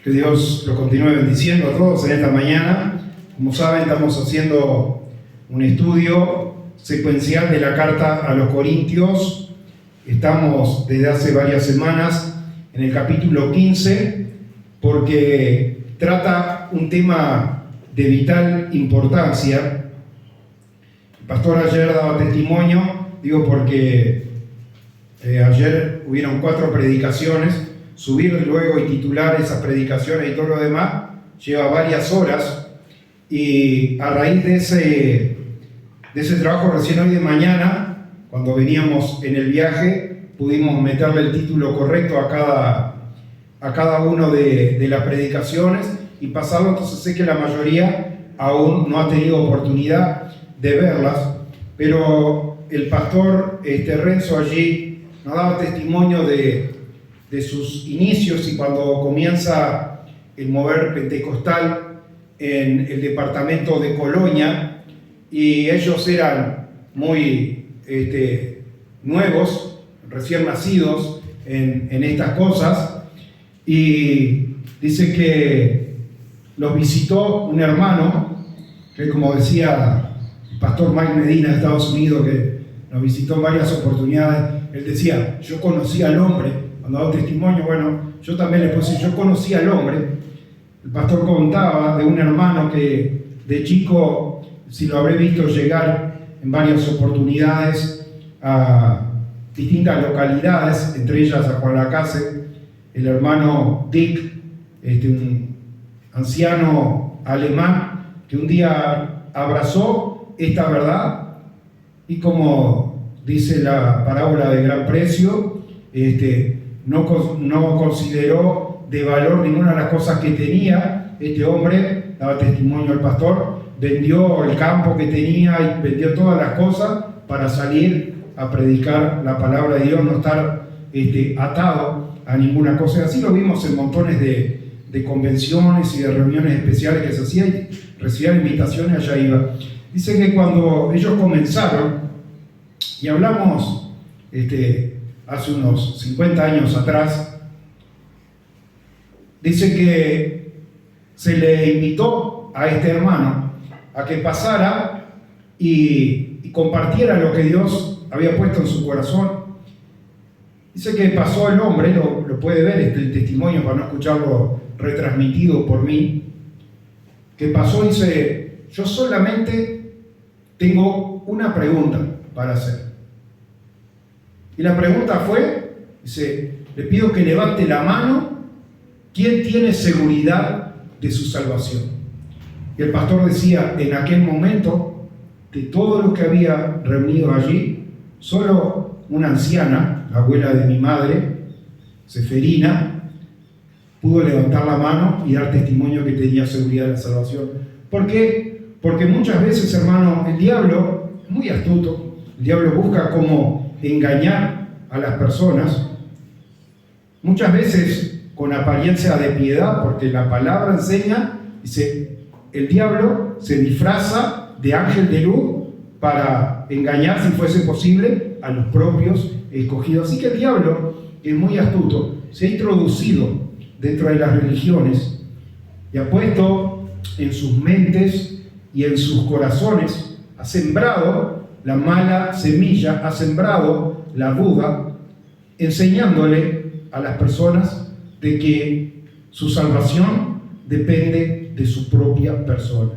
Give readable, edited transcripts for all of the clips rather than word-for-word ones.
Que Dios lo continúe bendiciendo a todos en esta mañana. Como saben, estamos haciendo un estudio secuencial de la carta a los Corintios. Estamos desde hace varias semanas en el capítulo 15 porque trata un tema de vital importancia. El pastor ayer daba testimonio, digo porque ayer hubieron 4 predicaciones. Subir luego y titular esas predicaciones y todo lo demás lleva varias horas, y a raíz de ese trabajo recién hoy de mañana, cuando veníamos en el viaje, pudimos meterle el título correcto a cada uno de las predicaciones y pasarlo. Entonces sé que la mayoría aún no ha tenido oportunidad de verlas, pero el pastor Renzo allí nos daba testimonio de sus inicios y cuando comienza el mover pentecostal en el departamento de Colonia, y ellos eran muy nuevos, recién nacidos en estas cosas, y dice que los visitó un hermano, que como decía el pastor Mike Medina de Estados Unidos, que nos visitó en varias oportunidades, él decía: yo conocí al hombre. Cuando daba testimonio, bueno, yo también le puse, yo conocí al hombre. El pastor contaba de un hermano que de chico, si lo habré visto llegar en varias oportunidades a distintas localidades, entre ellas a Juan Lacase, el hermano Dick, un anciano alemán, que un día abrazó esta verdad y, como dice la parábola de gran precio, no consideró de valor ninguna de las cosas que tenía. Este hombre, daba testimonio al pastor, vendió el campo que tenía y vendió todas las cosas para salir a predicar la palabra de Dios, no estar atado a ninguna cosa. Así lo vimos en montones de convenciones y de reuniones especiales que se hacían, y recibían invitaciones, allá iba. Dice que cuando ellos comenzaron, y hablamos hace unos 50 años atrás, dice que se le invitó a este hermano a que pasara y compartiera lo que Dios había puesto en su corazón. Dice que pasó el hombre, lo puede ver el testimonio para no escucharlo retransmitido por mí, que pasó y dice: yo solamente tengo una pregunta para hacer. Y la pregunta fue, dice: le pido que levante la mano, ¿quién tiene seguridad de su salvación? Y el pastor decía: en aquel momento, de todos los que había reunido allí, solo una anciana, la abuela de mi madre, Seferina, pudo levantar la mano y dar testimonio que tenía seguridad de la salvación. ¿Por qué? Porque muchas veces, hermano, el diablo es muy astuto. El diablo busca cómo engañar a las personas, muchas veces con apariencia de piedad, porque la palabra enseña, dice, el diablo se disfraza de ángel de luz para engañar, si fuese posible, a los propios escogidos. Así que el diablo es muy astuto, se ha introducido dentro de las religiones y ha puesto en sus mentes y en sus corazones, ha sembrado la mala semilla, ha sembrado la duda, enseñándole a las personas de que su salvación depende de su propia persona.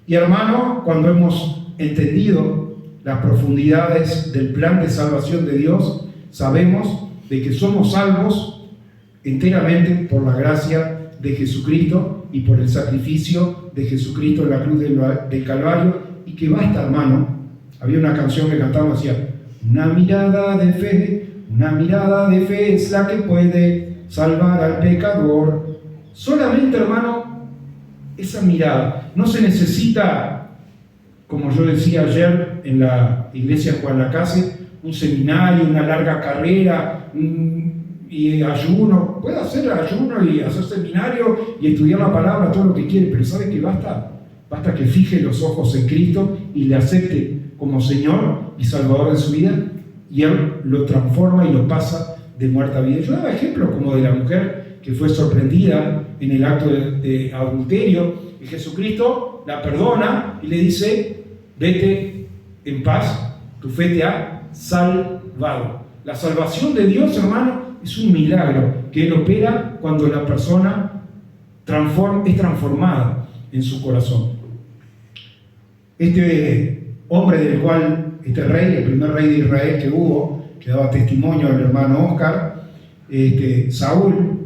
Y hermano, cuando hemos entendido las profundidades del plan de salvación de Dios, sabemos de que somos salvos enteramente por la gracia de Jesucristo y por el sacrificio de Jesucristo en la cruz del Calvario, y que basta, hermano. Había una canción que cantábamos, decía: una mirada de fe es la que puede salvar al pecador. Solamente, hermano, esa mirada. No se necesita, como yo decía ayer en la iglesia Juan Lacase, un seminario, una larga carrera y ayuno. Puede hacer ayuno y hacer seminario y estudiar la palabra, todo lo que quiere, pero ¿sabe que basta que fije los ojos en Cristo y le acepte como Señor y Salvador de su vida, y Él lo transforma y lo pasa de muerte a vida. Yo daba ejemplos como de la mujer que fue sorprendida en el acto de adulterio, y Jesucristo la perdona y le dice: vete en paz, tu fe te ha salvado. La salvación de Dios, hermano, es un milagro que Él opera cuando la persona es transformada en su corazón. Este hombre del cual, este rey, el primer rey de Israel que hubo, que daba testimonio al hermano Oscar, Saúl,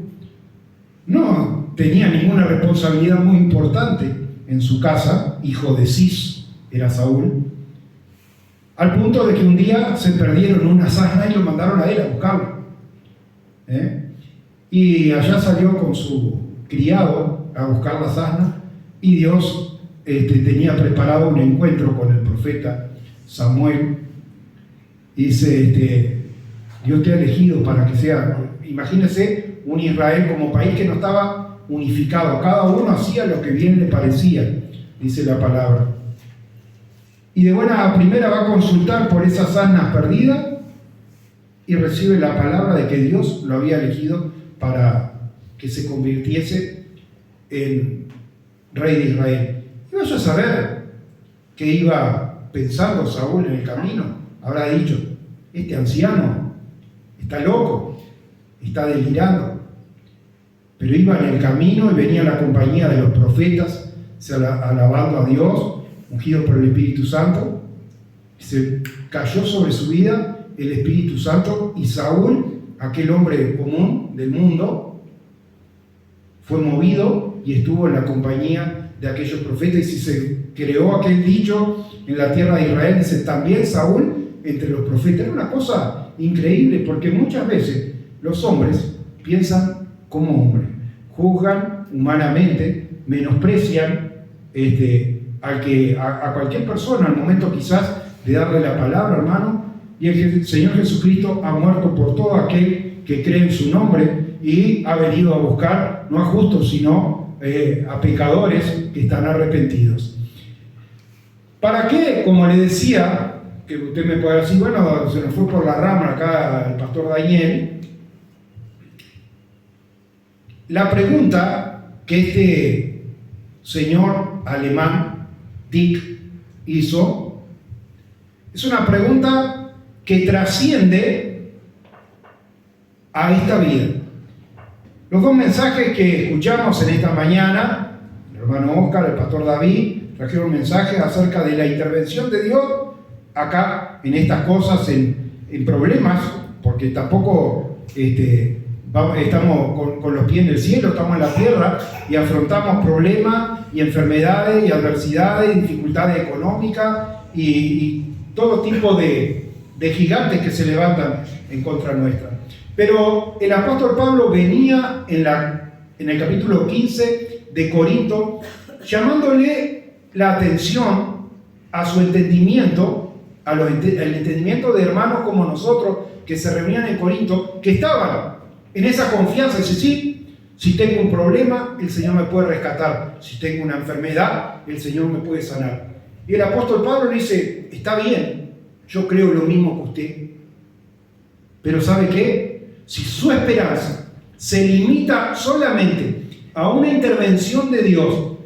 no tenía ninguna responsabilidad muy importante en su casa. Hijo de Cis era Saúl, al punto de que un día se perdieron unas asnas y lo mandaron a él a buscarlo. Y allá salió con su criado a buscar las asnas, y Dios tenía preparado un encuentro con el profeta Samuel. Y dice: Dios te ha elegido para que sea, imagínense, un Israel como país que no estaba unificado, cada uno hacía lo que bien le parecía, dice la palabra. Y de buena primera va a consultar por esas asnas perdidas y recibe la palabra de que Dios lo había elegido para que se convirtiese en rey de Israel. Y vaya a saber qué iba pensando Saúl en el camino. Habrá dicho: este anciano está loco, está delirando. Pero iba en el camino y venía la compañía de los profetas, alabando a Dios, ungido por el Espíritu Santo. Se cayó sobre su vida el Espíritu Santo, y Saúl, aquel hombre común del mundo, fue movido y estuvo en la compañía de aquellos profetas. Y si se creó aquel dicho en la tierra de Israel, dice: también Saúl entre los profetas. Era una cosa increíble, porque muchas veces los hombres piensan como hombres, juzgan humanamente, menosprecian a cualquier persona al momento quizás de darle la palabra, hermano. Y el Señor Jesucristo ha muerto por todo aquel que cree en su nombre, y ha venido a buscar no a justos, sino a pecadores que están arrepentidos. ¿Para qué? Como le decía, que usted me puede decir: bueno, se nos fue por la rama acá el pastor Daniel. La pregunta que este señor alemán, Dick, hizo es una pregunta que trasciende a esta vida. Los dos mensajes que escuchamos en esta mañana, el hermano Oscar, el pastor David, trajeron mensajes acerca de la intervención de Dios acá en estas cosas, en problemas, porque tampoco estamos con los pies en el cielo, estamos en la tierra y afrontamos problemas y enfermedades y adversidades y dificultades económicas y todo tipo de gigantes que se levantan en contra nuestra. Pero el apóstol Pablo venía en el capítulo 15 de Corinto llamándole la atención a su entendimiento, al entendimiento de hermanos como nosotros que se reunían en Corinto, que estaban en esa confianza. Dice: sí, si tengo un problema, el Señor me puede rescatar. Si tengo una enfermedad, el Señor me puede sanar. Y el apóstol Pablo le dice: está bien, yo creo lo mismo que usted, pero ¿sabe qué? Si su esperanza se limita solamente a una intervención de Dios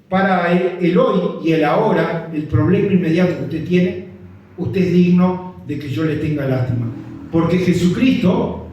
para el hoy y el ahora, el problema inmediato que usted tiene, usted es digno de que yo le tenga lástima. Porque Jesucristo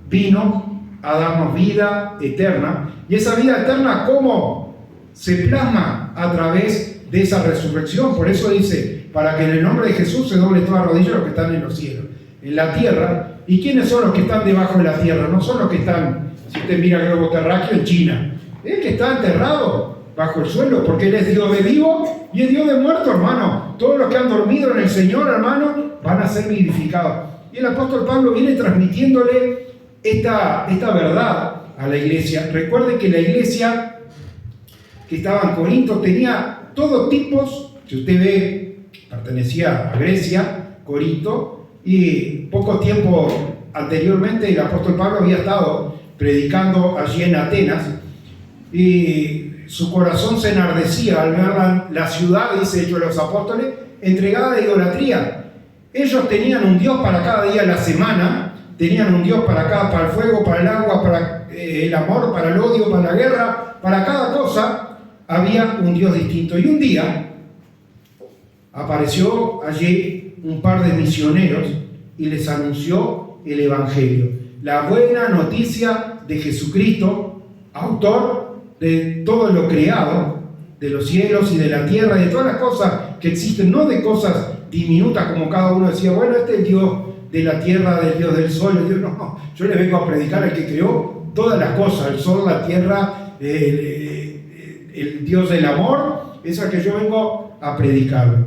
vino a darnos vida eterna. Y esa vida eterna, ¿cómo se plasma? A través de esa resurrección. Por eso dice: para que en el nombre de Jesús se doble toda rodilla los que están en los cielos, en la tierra. ¿Y quiénes son los que están debajo de la tierra? No son los que están, si usted mira el globo terráqueo, en China. El que está enterrado bajo el suelo, porque Él es Dios de vivo y es Dios de muerto, hermano. Todos los que han dormido en el Señor, hermano, van a ser vivificados. Y el apóstol Pablo viene transmitiéndole esta verdad a la iglesia. Recuerden que la iglesia que estaba en Corinto tenía todo tipos. Si usted ve, pertenecía a Grecia, Corinto, y poco tiempo anteriormente el apóstol Pablo había estado predicando allí en Atenas, y su corazón se enardecía al ver la ciudad, dice Hechos de los Apóstoles, entregada a idolatría. Ellos tenían un Dios para cada día de la semana, tenían un Dios para el fuego, para el agua, para el amor, para el odio, para la guerra, para cada cosa, había un Dios distinto. Y un día apareció allí un par de misioneros y les anunció el Evangelio, la buena noticia de Jesucristo, autor de todo lo creado, de los cielos y de la tierra, de todas las cosas que existen, no de cosas diminutas como cada uno decía, bueno, este es el Dios de la tierra, del Dios del sol, el Dios, no, yo le vengo a predicar al que creó todas las cosas, el sol, la tierra, el Dios del amor, es al que yo vengo a predicar.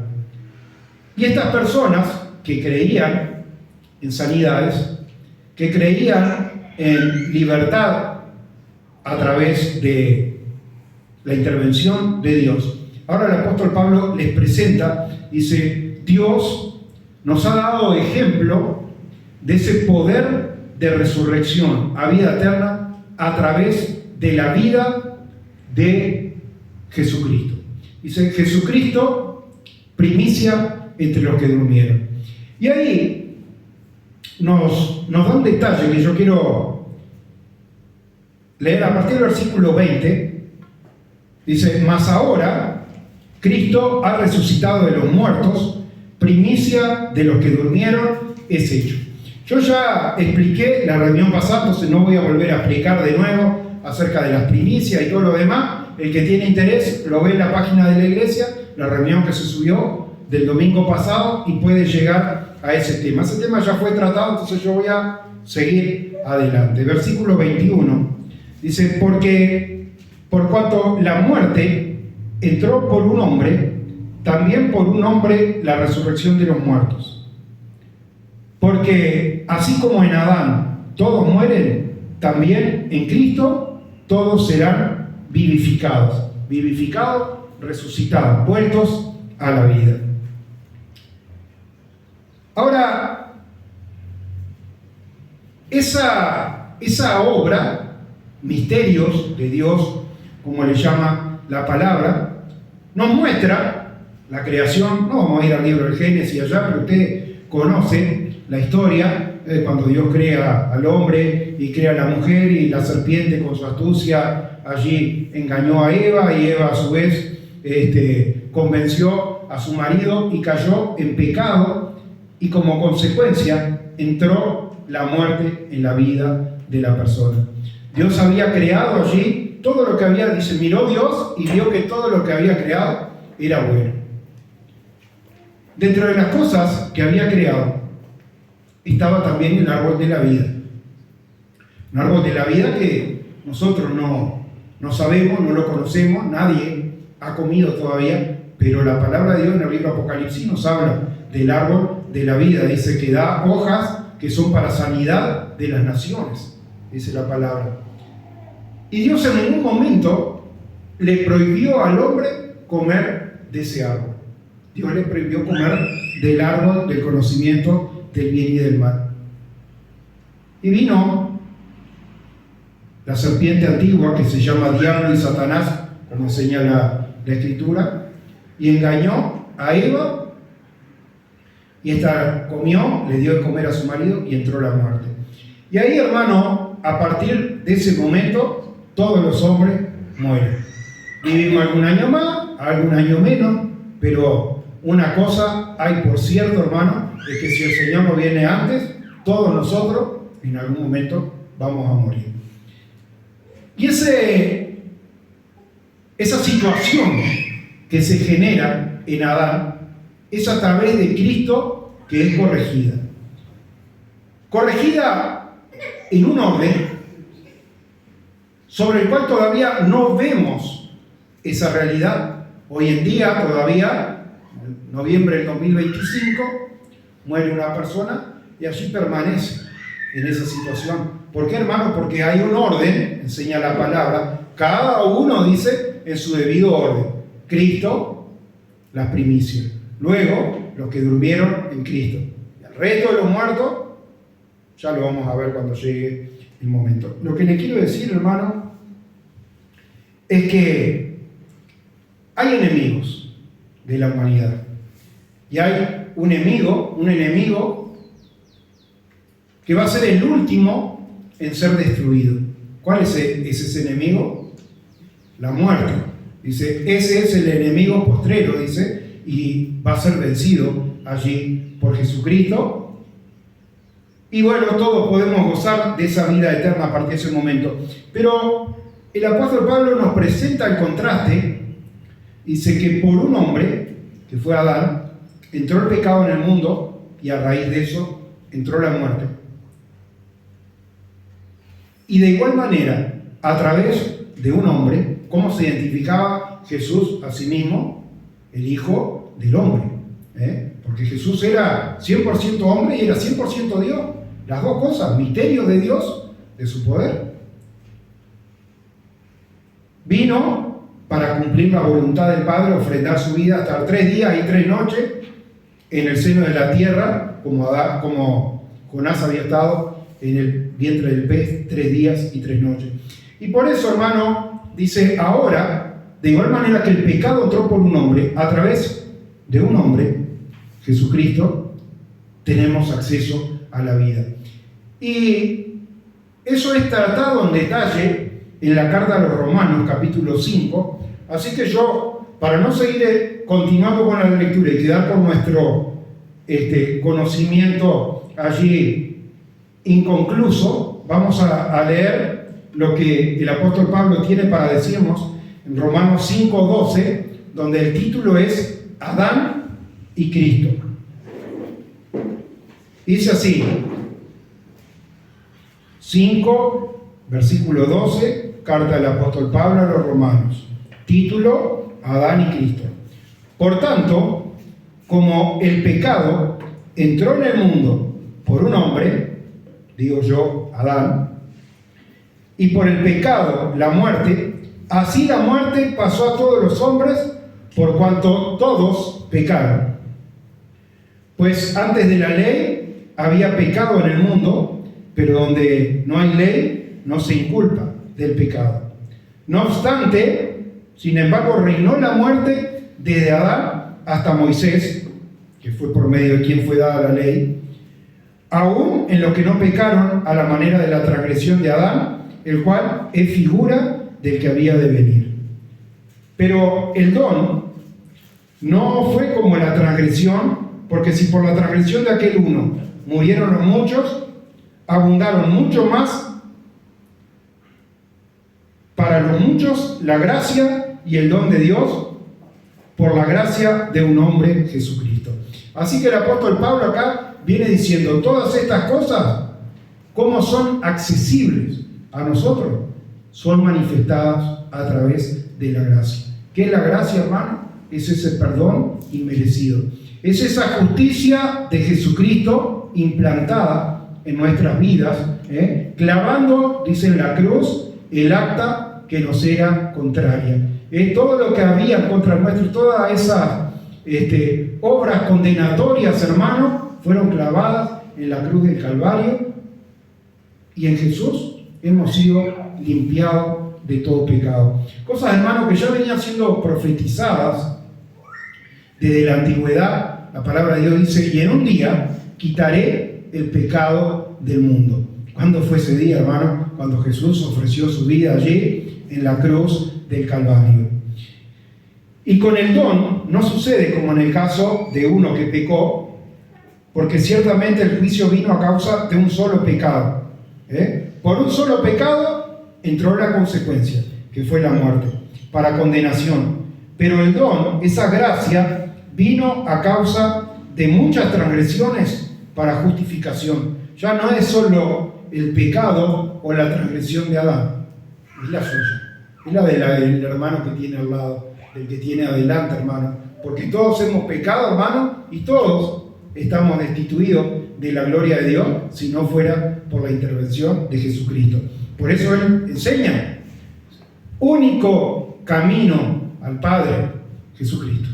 Y estas personas que creían en sanidades, que creían en libertad a través de la intervención de Dios, ahora el apóstol Pablo les presenta, dice, Dios nos ha dado ejemplo de ese poder de resurrección a vida eterna a través de la vida de Jesucristo. Dice, Jesucristo, primicia entre los que durmieron. Y ahí nos da un detalle que yo quiero leer a partir del versículo 20. Dice, mas ahora Cristo ha resucitado de los muertos, primicia de los que durmieron es hecho. Yo ya expliqué la reunión pasada, entonces no voy a volver a explicar de nuevo acerca de las primicias y todo lo demás. El que tiene interés lo ve en la página de la iglesia, la reunión que se subió del domingo pasado, y puede llegar a ese tema. Ese tema ya fue tratado, entonces yo voy a seguir adelante. Versículo 21 dice, porque por cuanto la muerte entró por un hombre, también por un hombre la resurrección de los muertos. Porque así como en Adán todos mueren, también en Cristo todos serán vivificados, resucitados, vueltos a la vida. Ahora, esa obra, misterios de Dios, como le llama la palabra, nos muestra la creación. No vamos a ir al libro del Génesis allá, pero usted conoce la historia de cuando Dios crea al hombre y crea a la mujer, y la serpiente con su astucia allí engañó a Eva, y Eva a su vez convenció a su marido y cayó en pecado, y como consecuencia entró la muerte en la vida de la persona. Dios había creado allí todo lo que había, dice, miró Dios y vio que todo lo que había creado era bueno. Dentro de las cosas que había creado estaba también el árbol de la vida. Un árbol de la vida que nosotros no sabemos, no lo conocemos, nadie ha comido todavía, pero la palabra de Dios en el libro Apocalipsis nos habla del árbol de la vida. Dice que da hojas que son para sanidad de las naciones, dice la palabra. Y Dios en ningún momento le prohibió al hombre comer de ese árbol. Dios le prohibió comer del árbol del conocimiento del bien y del mal. Y vino la serpiente antigua, que se llama Diablo y Satanás, como enseña la Escritura, y engañó a Eva, y esta comió, le dio de comer a su marido y entró la muerte. Y ahí, hermano, a partir de ese momento, todos los hombres mueren. Vivimos algún año más, algún año menos, pero una cosa hay por cierto, hermano, es que si el Señor no viene antes, todos nosotros en algún momento vamos a morir. Y esa situación que se genera en Adán es a través de Cristo que es corregida. Corregida en un orden sobre el cual todavía no vemos esa realidad. Hoy en día todavía, en noviembre del 2025, muere una persona y allí permanece en esa situación. ¿Por qué, hermano? Porque hay un orden, enseña la palabra, cada uno dice en su debido orden. Cristo, las primicias. Luego, los que durmieron en Cristo. Y el resto de los muertos, ya lo vamos a ver cuando llegue el momento. Lo que le quiero decir, hermano, es que hay enemigos de la humanidad. Y hay un enemigo que va a ser el último en ser destruido. ¿Cuál es ese enemigo? La muerte. Dice, ese es el enemigo postrero, dice, y va a ser vencido allí por Jesucristo. Y bueno, todos podemos gozar de esa vida eterna a partir de ese momento. Pero el apóstol Pablo nos presenta el contraste. Dice que por un hombre, que fue Adán, entró el pecado en el mundo y a raíz de eso entró la muerte. Y de igual manera, a través de un hombre, ¿cómo se identificaba Jesús a sí mismo? El Hijo del Hombre. Porque Jesús era 100% hombre y era 100% Dios. Las dos cosas, misterios de Dios, de su poder. Vino para cumplir la voluntad del Padre, ofrendar su vida, estar 3 días y 3 noches en el seno de la tierra, como Jonás había estado en el vientre del pez 3 días y 3 noches. Y por eso, hermano, dice, ahora, de igual manera que el pecado entró por un hombre, a través de un hombre, Jesucristo, tenemos acceso a la vida. Y eso es tratado en detalle en la carta a los Romanos, capítulo 5. Así que yo, para no seguir continuando con la lectura y quedar con nuestro conocimiento allí inconcluso, vamos a leer lo que el apóstol Pablo tiene para decirnos en Romanos 5:12, donde el título es Adán y Cristo. Dice así, 5, versículo 12, carta del apóstol Pablo a los Romanos, título Adán y Cristo. Por tanto, como el pecado entró en el mundo por un hombre, digo yo, Adán, y por el pecado la muerte, así la muerte pasó a todos los hombres por cuanto todos pecaron. Pues antes de la ley había pecado en el mundo, pero donde no hay ley no se inculpa del pecado. No obstante, sin embargo, reinó la muerte desde Adán hasta Moisés, que fue por medio de quien fue dada la ley, aún en los que no pecaron a la manera de la transgresión de Adán, el cual es figura del que había de venir. Pero el don no fue como la transgresión, porque si por la transgresión de aquel uno murieron los muchos, abundaron mucho más para los muchos la gracia y el don de Dios por la gracia de un hombre, Jesucristo. Así que el apóstol Pablo acá viene diciendo todas estas cosas, ¿cómo son accesibles a nosotros? Son manifestadas a través de la gracia. ¿Qué es la gracia, hermano? Es ese perdón inmerecido. Es esa justicia de Jesucristo implantada en nuestras vidas, clavando, dice en la cruz, el acta que nos era contraria. Todo lo que había contra nuestro, todas esas obras condenatorias, hermano, fueron clavadas en la cruz del Calvario, y en Jesús hemos sido limpiados de todo pecado. Cosas, hermano, que ya venían siendo profetizadas desde la antigüedad. La palabra de Dios dice, y en un día quitaré el pecado del mundo. ¿Cuándo fue ese día, hermano? Cuando Jesús ofreció su vida allí en la cruz del Calvario. Y con el don no sucede como en el caso de uno que pecó, porque ciertamente el juicio vino a causa de un solo pecado. Por un solo pecado entró la consecuencia, que fue la muerte, para condenación. Pero el don, esa gracia, vino a causa de muchas transgresiones para justificación. Ya no es solo el pecado o la transgresión de Adán, es la suya, es la del hermano que tiene al lado, el que tiene adelante, hermano, porque todos hemos pecado, hermano, y todos estamos destituidos de la gloria de Dios si no fuera por la intervención de Jesucristo. Por eso Él enseña, único camino al Padre, Jesucristo.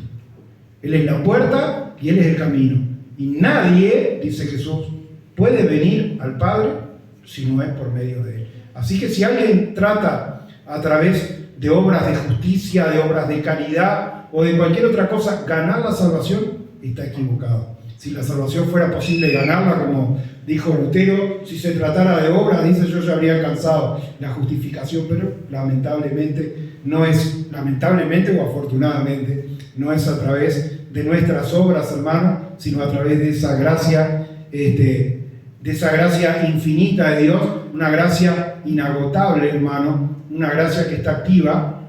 Él es la puerta y Él es el camino. Y nadie, dice Jesús, puede venir al Padre si no es por medio de Él. Así que si alguien trata a través de obras de justicia, de obras de caridad o de cualquier otra cosa ganar la salvación, está equivocado. Si la salvación fuera posible ganarla, como dijo Lutero, si se tratara de obras, dice, yo ya habría alcanzado la justificación, pero lamentablemente no es, lamentablemente o afortunadamente, no es a través de nuestras obras, hermanos, sino a través de esa gracia, de esa gracia infinita de Dios, una gracia inagotable, hermano, una gracia que está activa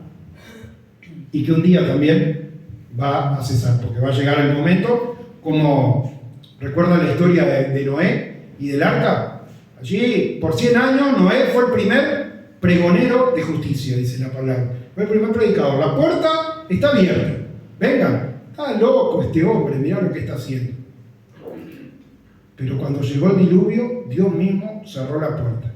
y que un día también va a cesar, porque va a llegar el momento, como recuerdan la historia de Noé y del arca. Allí, por 100 años, Noé fue el primer pregonero de justicia, dice la palabra. Fue el primer predicador. La puerta está abierta. Vengan, está loco este hombre, mirá lo que está haciendo. Pero cuando llegó el diluvio, Dios mismo cerró la puerta.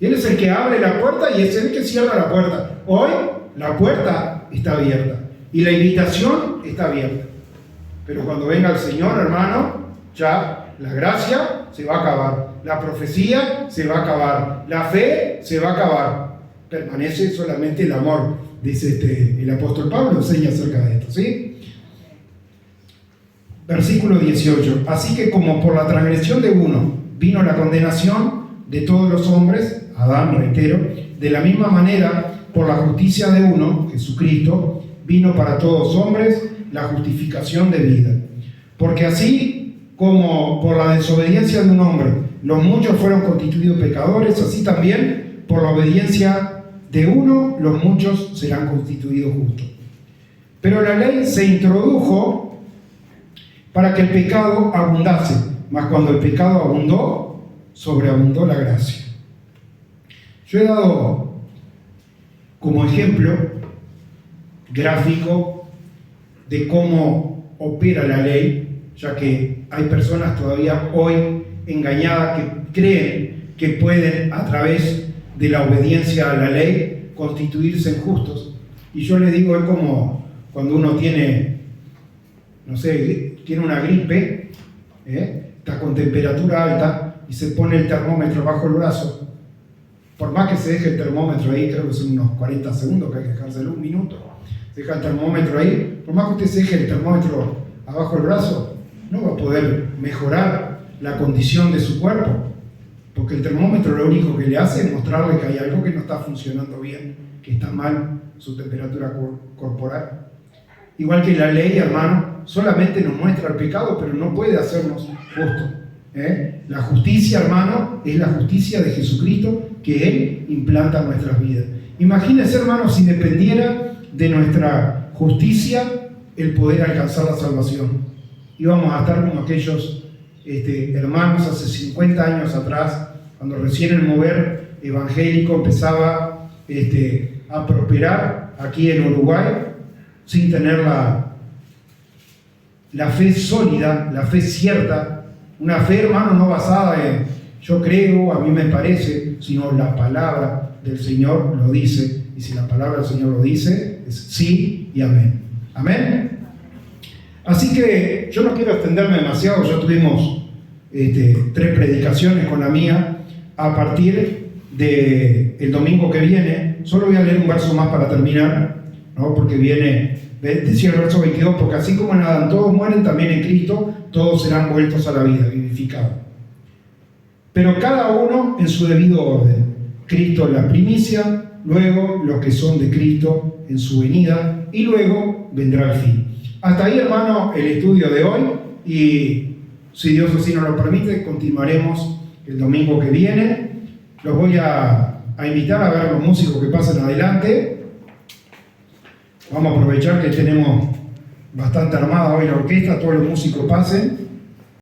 Y Él es el que abre la puerta y es el que cierra la puerta. Hoy la puerta está abierta y la invitación está abierta. Pero cuando venga el Señor, hermano, ya la gracia se va a acabar, la profecía se va a acabar, la fe se va a acabar. Permanece solamente el amor, dice el apóstol Pablo, enseña acerca de esto, ¿sí? Versículo 18. Así que como por la transgresión de uno vino la condenación de todos los hombres, Adán, reitero, de la misma manera, por la justicia de uno, Jesucristo, vino para todos hombres la justificación de vida. Porque así como por la desobediencia de un hombre los muchos fueron constituidos pecadores, así también por la obediencia de uno los muchos serán constituidos justos. Pero la ley se introdujo para que el pecado abundase, mas cuando el pecado abundó, sobreabundó la gracia. Yo he dado como ejemplo gráfico de cómo opera la ley, ya que hay personas todavía hoy engañadas que creen que pueden, a través de la obediencia a la ley, constituirse en justos. Y yo les digo, es como cuando uno tiene, no sé, tiene una gripe, está con temperatura alta y se pone el termómetro bajo el brazo. Por más que se deje el termómetro ahí, creo que son unos 40 segundos, que hay que dejárselo, un minuto. Se deja el termómetro ahí, por más que usted se deje el termómetro abajo del brazo, no va a poder mejorar la condición de su cuerpo, porque el termómetro lo único que le hace es mostrarle que hay algo que no está funcionando bien, que está mal su temperatura corporal. Igual que la ley, hermano, solamente nos muestra el pecado, pero no puede hacernos justos. La justicia, hermano, es la justicia de Jesucristo que Él implanta en nuestras vidas. Imagínense, hermano, si dependiera de nuestra justicia el poder alcanzar la salvación. Íbamos a estar como aquellos hermanos hace 50 años atrás, cuando recién el mover evangélico empezaba a prosperar aquí en Uruguay, sin tener la fe sólida, la fe cierta, una fe, hermano, no basada en yo creo, a mí me parece, sino la palabra del Señor lo dice, y si la palabra del Señor lo dice, es sí y amén. ¿Amén? Así que yo no quiero extenderme demasiado, ya tuvimos 3 predicaciones con la mía. A partir del domingo que viene, solo voy a leer un verso más para terminar, ¿no? Porque viene, decía el verso 22, porque así como en Adán todos mueren, también en Cristo todos serán vueltos a la vida, vivificados. Pero cada uno en su debido orden. Cristo en la primicia, luego los que son de Cristo en su venida, y luego vendrá el fin. Hasta ahí, hermano, el estudio de hoy, y si Dios así nos lo permite, continuaremos el domingo que viene. Los voy a invitar a ver los músicos que pasen adelante. Vamos a aprovechar que tenemos bastante armada hoy la orquesta, todos los músicos pasen.